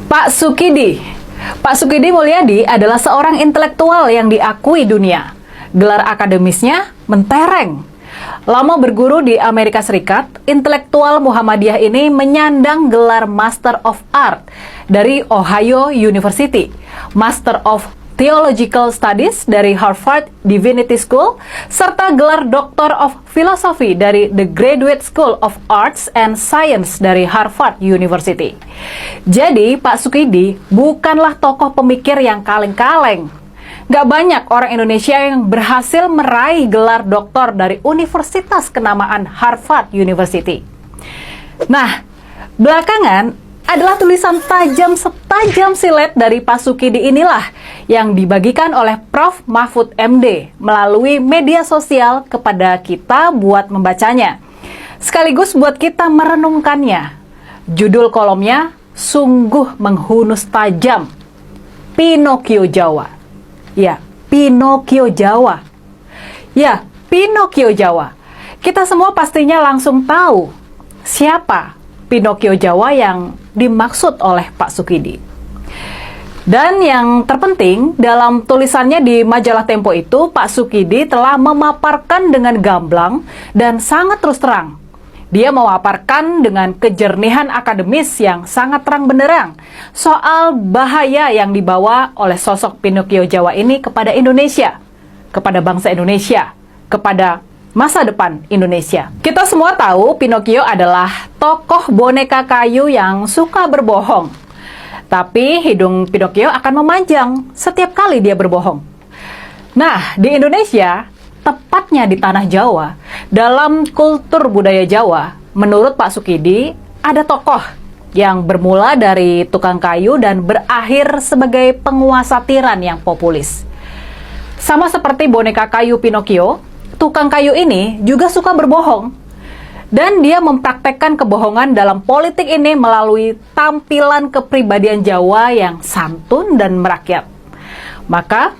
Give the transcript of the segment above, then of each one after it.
Pak Sukidi. Pak Sukidi Mulyadi adalah seorang intelektual yang diakui dunia. Gelar akademisnya mentereng. Lama berguru di Amerika Serikat, intelektual Muhammadiyah ini menyandang gelar Master of Art dari Ohio University, Master of Theological Studies dari Harvard Divinity School, serta gelar Doctor of Philosophy dari The Graduate School of Arts and Science dari Harvard University. Jadi, Pak Sukidi bukanlah tokoh pemikir yang kaleng-kaleng. Gak banyak orang Indonesia yang berhasil meraih gelar doktor dari universitas kenamaan Harvard University. Nah, belakangan adalah tulisan tajam setajam silet dari Pak Sukidi inilah yang dibagikan oleh Prof. Mahfud MD melalui media sosial kepada kita buat membacanya, sekaligus buat kita merenungkannya. Judul kolomnya, sungguh menghunus tajam, Pinocchio Jawa. Ya, Pinocchio Jawa. Ya, Pinocchio Jawa. Kita semua pastinya langsung tahu siapa Pinocchio Jawa yang dimaksud oleh Pak Sukidi. Dan yang terpenting, dalam tulisannya di majalah Tempo itu, Pak Sukidi telah memaparkan dengan gamblang dan sangat terus terang. Dia memaparkan dengan kejernihan akademis yang sangat terang benderang soal bahaya yang dibawa oleh sosok Pinocchio Jawa ini kepada Indonesia, kepada bangsa Indonesia, kepada masa depan Indonesia. Kita semua tahu Pinocchio adalah tokoh boneka kayu yang suka berbohong. Tapi hidung Pinocchio akan memanjang setiap kali dia berbohong. Nah, di Indonesia, tepatnya di tanah Jawa, dalam kultur budaya Jawa, menurut Pak Sukidi, ada tokoh yang bermula dari tukang kayu dan berakhir sebagai penguasa tiran yang populis. Sama seperti boneka kayu Pinocchio, tukang kayu ini juga suka berbohong. Dan dia mempraktekkan kebohongan dalam politik ini melalui tampilan kepribadian Jawa yang santun dan merakyat. Maka,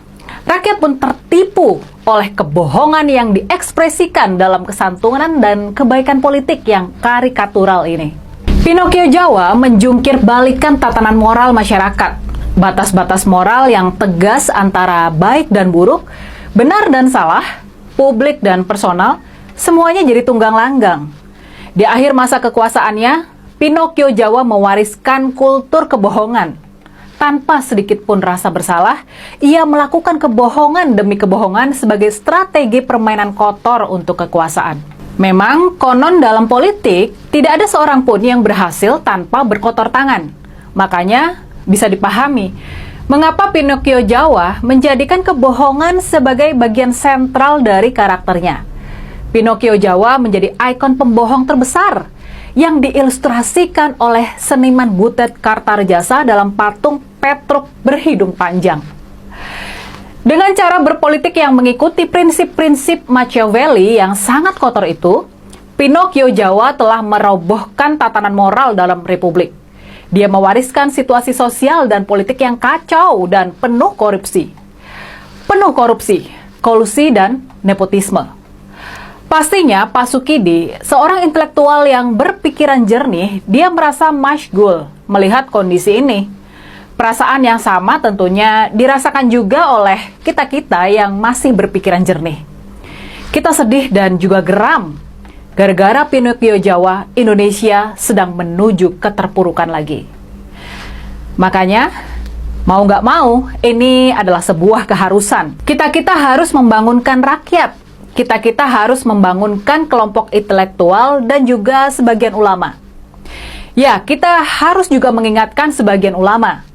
rakyat pun tertipu oleh kebohongan yang diekspresikan dalam kesantunan dan kebaikan politik yang karikatural ini. Pinocchio Jawa menjungkir balikan tatanan moral masyarakat. Batas-batas moral yang tegas antara baik dan buruk, benar dan salah, publik dan personal, semuanya jadi tunggang langgang. Di akhir masa kekuasaannya, Pinocchio Jawa mewariskan kultur kebohongan. Tanpa sedikit pun rasa bersalah, ia melakukan kebohongan demi kebohongan sebagai strategi permainan kotor untuk kekuasaan. Memang, konon dalam politik, tidak ada seorang pun yang berhasil tanpa berkotor tangan. Makanya, bisa dipahami, mengapa Pinocchio Jawa menjadikan kebohongan sebagai bagian sentral dari karakternya. Pinocchio Jawa menjadi ikon pembohong terbesar yang diilustrasikan oleh seniman Butet Kartarejasa dalam patung Petruk berhidung panjang. Dengan cara berpolitik yang mengikuti prinsip-prinsip Machiavelli yang sangat kotor itu, Pinocchio Jawa telah merobohkan tatanan moral dalam republik. Dia mewariskan situasi sosial dan politik yang kacau dan penuh korupsi. Penuh korupsi, kolusi, dan nepotisme. Pastinya Pak Sukidi, seorang intelektual yang berpikiran jernih, dia merasa masyghul melihat kondisi ini. Perasaan yang sama tentunya dirasakan juga oleh kita-kita yang masih berpikiran jernih. Kita sedih dan juga geram. Gara-gara Pinocchio Jawa, Indonesia sedang menuju keterpurukan lagi. Makanya, mau nggak mau, ini adalah sebuah keharusan. Kita-kita harus membangunkan rakyat. Kita-kita harus membangunkan kelompok intelektual dan juga sebagian ulama. Ya, kita harus juga mengingatkan sebagian ulama.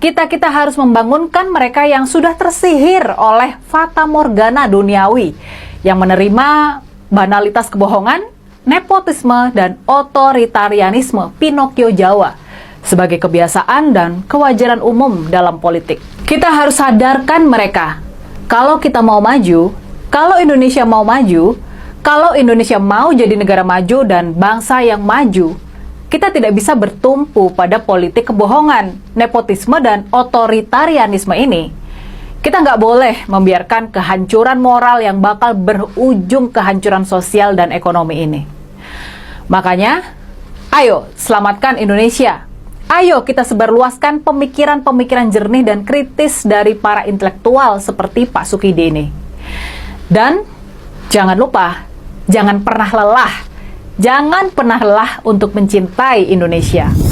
Kita-kita harus membangunkan mereka yang sudah tersihir oleh fata morgana duniawi, yang menerima banalitas kebohongan, nepotisme, dan otoritarianisme Pinocchio Jawa sebagai kebiasaan dan kewajaran umum dalam politik. Kita harus sadarkan mereka, kalau kita mau maju, kalau Indonesia mau maju, kalau Indonesia mau jadi negara maju dan bangsa yang maju, kita tidak bisa bertumpu pada politik kebohongan, nepotisme, dan otoritarianisme ini. Kita nggak boleh membiarkan kehancuran moral yang bakal berujung kehancuran sosial dan ekonomi ini. Makanya, ayo selamatkan Indonesia. Ayo kita sebarluaskan pemikiran-pemikiran jernih dan kritis dari para intelektual seperti Pak Sukidi ini. Dan jangan lupa, jangan pernah lelah untuk mencintai Indonesia.